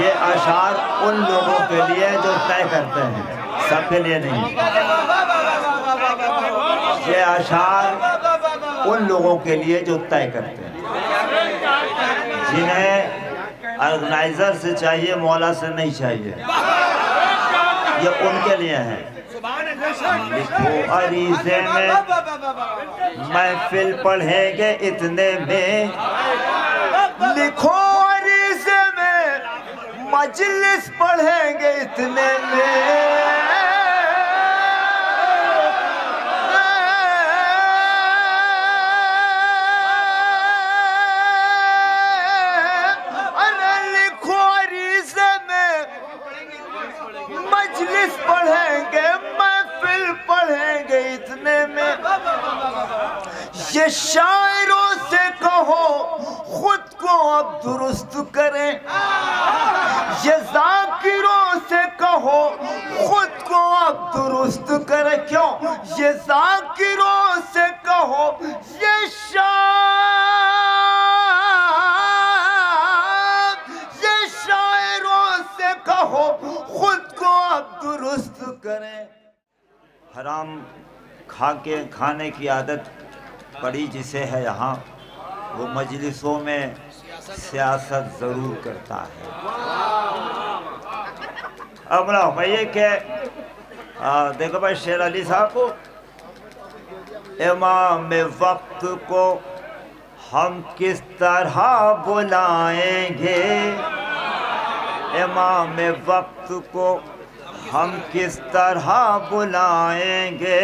یہ اشعار ان لوگوں کے لیے جو طے کرتے ہیں، سب کے لیے نہیں۔ یہ اشعار ان لوگوں کے لیے جو طے کرتے ہیں، جنہیں آرگنائزر سے چاہیے، مولا سے نہیں چاہیے، یہ ان کے لیے ہے۔ لکھو عریضے میں محفل پڑھیں گے اتنے میں، لکھو عریضے میں مجلس پڑھیں گے اتنے میں، مجلس پڑھیں گے، محفل پڑھیں گے اتنے میں۔ یہ شاعروں سے کہو خود کو اب درست کریں، یہ ذاکروں سے کہو خود کو اب درست کریں۔ کیوں؟ یہ ذاکروں سے کہو، یہ شاعروں سے کہو خود کو اب درست کریں۔ حرام کھانے کی عادت پڑی جسے ہے یہاں، وہ مجلسوں میں سیاست ضرور کرتا ہے۔ اب یہ کہ دیکھو بھائی شیر علی صاحب، امام وقت کو ہم کس طرح بلائیں گے، امام وقت کو ہم کس طرح بلائیں گے،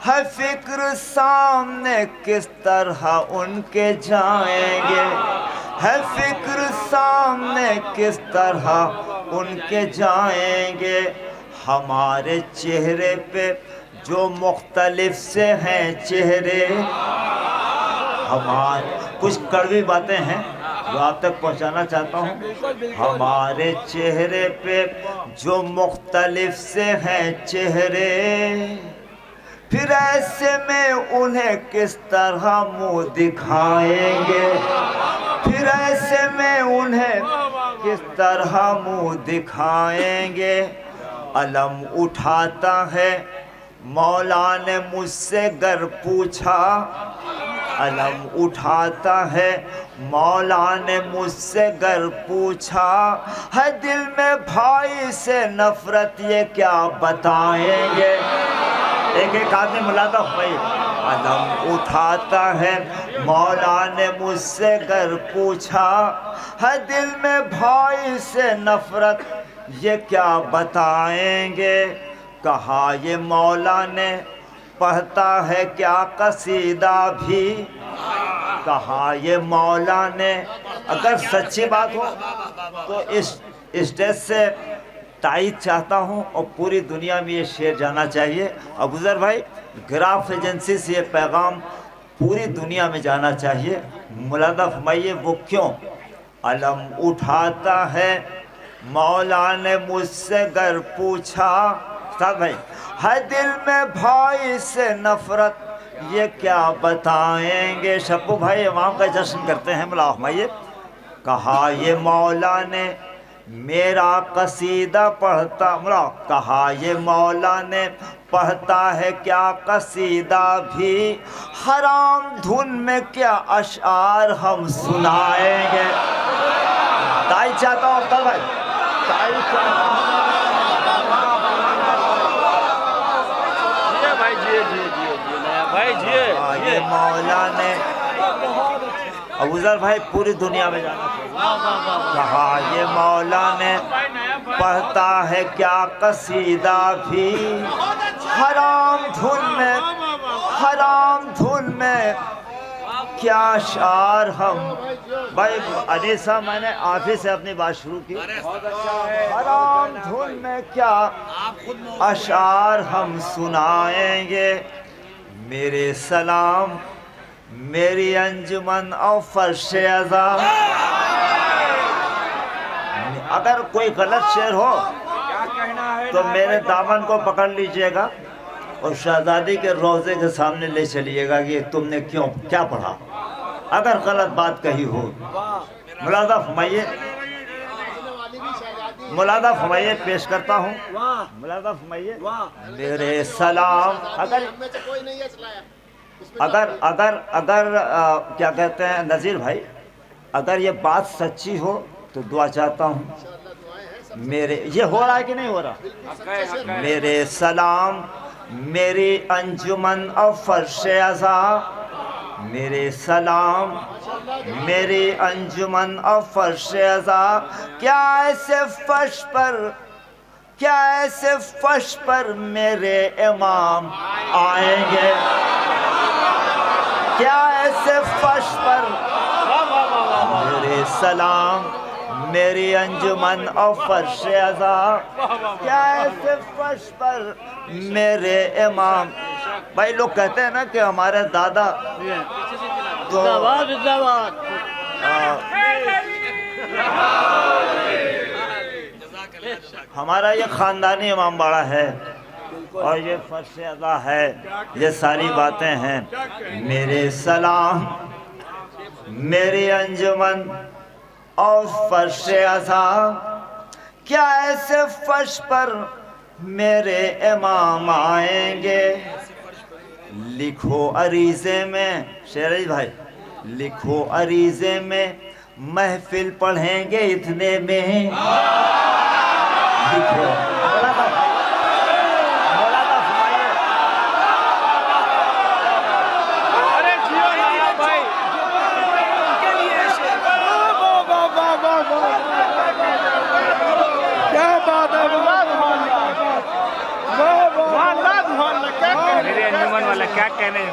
ہے فکر سامنے کس طرح ان کے جائیں گے، ہے فکر سامنے کس طرح ان کے جائیں گے۔ ہمارے چہرے پہ جو مختلف سے ہیں چہرے، ہمارے کچھ کڑوی باتیں ہیں جو آپ تک پہنچانا چاہتا ہوں۔ ہمارے چہرے پہ جو مختلف سے ہیں چہرے، پھر ایسے میں انہیں کس طرح منہ دکھائیں گے، پھر ایسے میں انہیں کس طرح منہ دکھائیں گے۔ علم اٹھاتا ہے مولا نے مجھ سے گر پوچھا، علم اٹھاتا ہے مولا نے مجھ سے گر پوچھا، ہے دل میں بھائی سے نفرت یہ کیا بتائیں گے۔ ایک ایک آدمی ملاتا بھائی، علم اٹھاتا ہے مولا نے مجھ سے گر پوچھا، ہے دل میں بھائی سے نفرت یہ کیا بتائیں گے۔ کہا یہ مولا نے پڑھتا ہے کیا قصیدہ بھی، کہا یہ مولا نے، اگر سچی بات ہو تو اس اسٹیج سے تائید چاہتا ہوں اور پوری دنیا میں یہ شعر جانا چاہیے۔ ابوذر بھائی، گراف ایجنسی سے یہ پیغام پوری دنیا میں جانا چاہیے۔ ملاحظہ فرمائیے وہ کیوں۔ علم اٹھاتا ہے مولا نے مجھ سے گر پوچھا، صاحب بھائی، ہے دل میں بھائی سے نفرت یہ کیا بتائیں گے۔ شپو بھائی امام کا جشن کرتے ہیں، ملاحظہ فرمائیے۔ کہا یہ مولا نے میرا قصیدہ پڑھتا، کہا یہ مولا نے پڑھتا ہے کیا قصیدہ بھی، حرام دھن میں کیا اشعار ہم سنائیں گے۔ تائید چاہتا ہوں افضل بھائی، تائید چاہتا ہوں۔ یہ مولا نے، ابوذر بھائی پوری دنیا میں جانا چاہیے۔ کہا یہ مولا نے پڑھتا ہے کیا قصیدہ بھی، حرام دھن میں کیا اشعار ہم۔ بھائی علی صاحب، میں نے آپ ہی سے اپنی بات شروع کی۔ حرام دھن میں کیا اشعار ہم سنائیں گے۔ میرے سلام میری انجمن اور فرش ازا، اگر کوئی غلط شعر ہو تو میرے دامن کو پکڑ لیجئے گا اور شہزادی کے روضے کے سامنے لے چلیے گا کہ تم نے کیا پڑھا، اگر غلط بات کہی ہو۔ ملاحظہ فرمائیے، ملاحظہ فرمائیے، پیش کرتا ہوں، ملاحظہ فرمائیے، میرے سلام، اگر کیا کہتے ہیں نذیر بھائی، اگر یہ بات سچی ہو تو دعا چاہتا ہوں، میرے یہ ہو رہا ہے کہ نہیں ہو رہا؟ میرے سلام میری انجمن اور فرش ازا، میرے سلام میری انجمن اور فرش ازا، کیا ایسے فرش پر میرے امام آئیں گے، کیا ایسے فرش پر میرے سلام میری انجمن اور فرش ازا، کیا ایسے فرش پر میرے امام۔ بھائی لوگ کہتے ہیں نا کہ ہمارے دادا تو ہمارا یہ خاندانی امام باڑہ ہے اور یہ فرش ازا ہے، یہ ساری باتیں ہیں۔ میرے سلام میری انجمن اور فرش ازا، کیا ایسے فرش پر میرے امام آئیں گے، لکھو عریضے میں، شیرعلی بھائی لکھو عریضے میں، محفل پڑھیں گے اتنے میں، لکھو میرے انجمن والا کیا کہنے ہیں،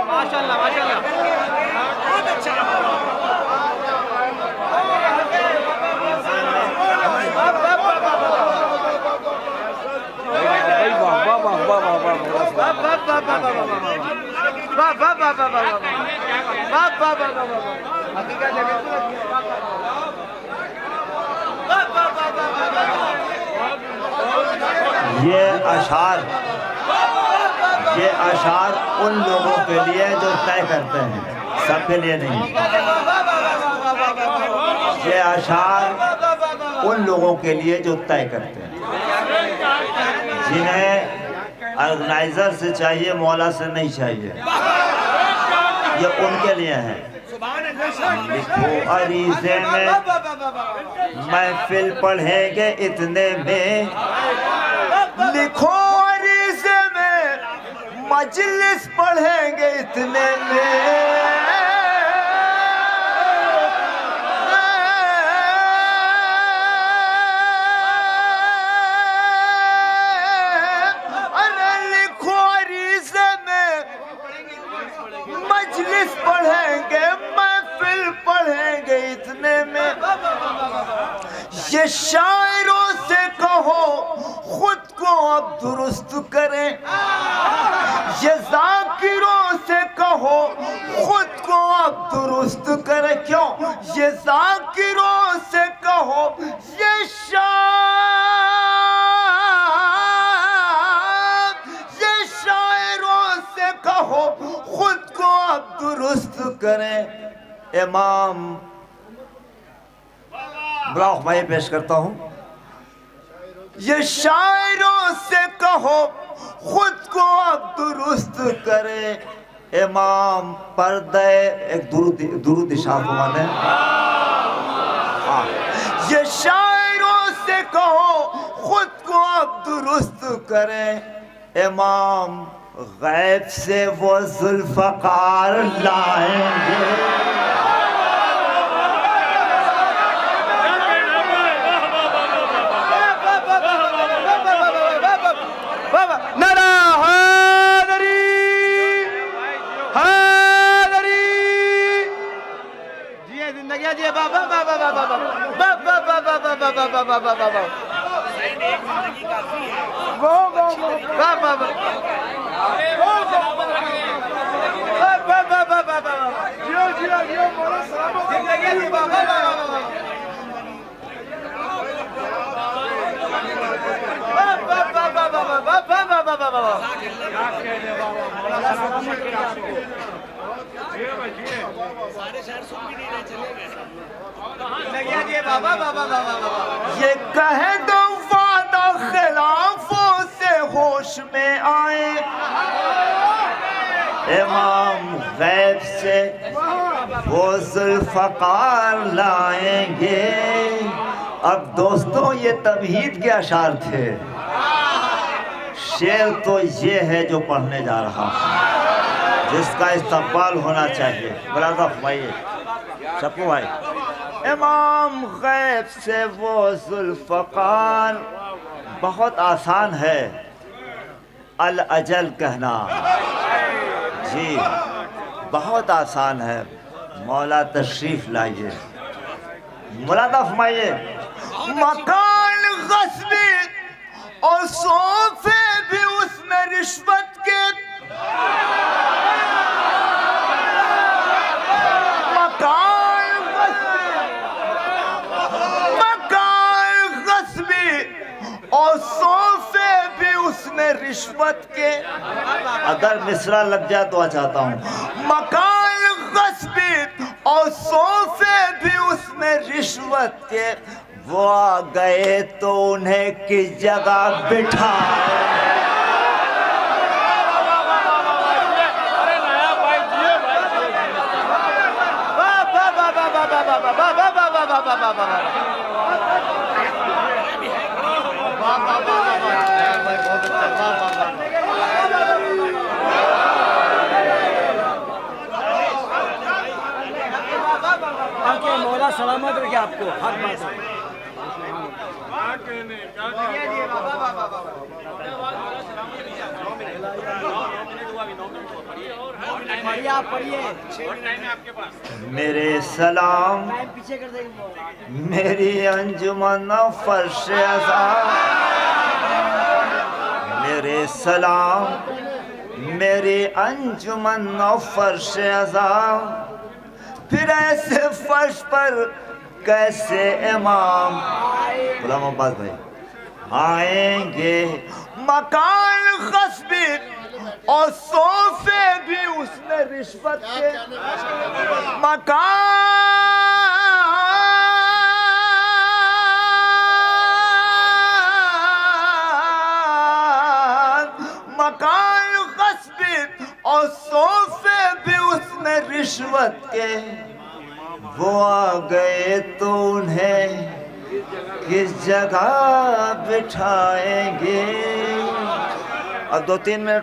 ماشاءاللہ ماشاءاللہ بہت اچھا۔ یہ اشعار ان لوگوں کے لیے جو طے کرتے ہیں، سب کے لیے نہیں۔ یہ اشعار ان لوگوں کے لیے جو طے کرتے ہیں، جنہیں آرگنائزر سے چاہیے، مولا سے نہیں چاہیے، یہ ان کے لیے ہے۔ لکھو عریضے میں محفل پڑھیں گے اتنے میں، لکھو عریضے میں مجلس پڑھیں گے اتنے میں، ارے لکھو عریضے میں مجلس پڑھیں گے، محفل پڑھیں گے اتنے میں، یہ شاعروں سے کہو خود کو اب درست کریں، یہ ذاکروں سے کہو خود کو اب درست کریں، کیوں؟ یہ ذاکروں سے کہو، یہ شاعروں سے کہو خود کو اب درست کریں۔ امام براہ میں پیش کرتا ہوں، یہ شاعروں سے کہو خود کو اب درست کرے، امام پردے ایک درود اشارت مانے، یہ شاعروں سے کہو خود کو اب درست کرے، امام غیب سے وہ ذوالفقار لائیں گے، یہ کہہ دو وعدہ خلافوں سے ہوش میں آئے، امام غیب سے وہ ذوالفقار لائیں گے۔ اب دوستوں یہ تمہید کے اشعار تھے، شعر تو یہ ہے جو پڑھنے جا رہا ہوں، جس کا استقبال ہونا چاہیے۔ برادر فرمائیے شپو بھائی، امام غیب سے وہ ذوالفقار، بہت آسان ہے الاجل کہنا، جی بہت آسان ہے۔ مولا تشریف لائیے، مولانا فرمائیے مکان غصبی اور صوفے بھی اس میں رشوت کے، مکان غصبی اور صوفے بھی اس میں رشوت کے۔ اگر مصرع لگ جائے تو چاہتا ہوں، مکان غصبی اور صوفے بھی اس میں رشوت کے، وہ آ گئے تو انہیں کس جگہ بٹھا۔ مولا سلامت رکھے آپ کو، حق بات ہے۔ میرے سلام میری انجمن فرش عذاب، میرے سلام میری انجمن فرش عذاب، پھر ایسے فرش پر کیسے امام غلام عباس بھائی آئیں گے؟ مکان غصبی اور صوفے بھی اس میں رشوت کے، مکان غصبی اور صوفے بھی اس میں رشوت کے، وہ آ گئے تو انہیں کس جگہ بٹھائیں گے؟ اور 2-3 منٹ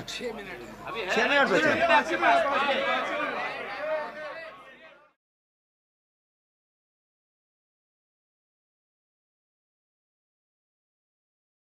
6 منٹ بچے۔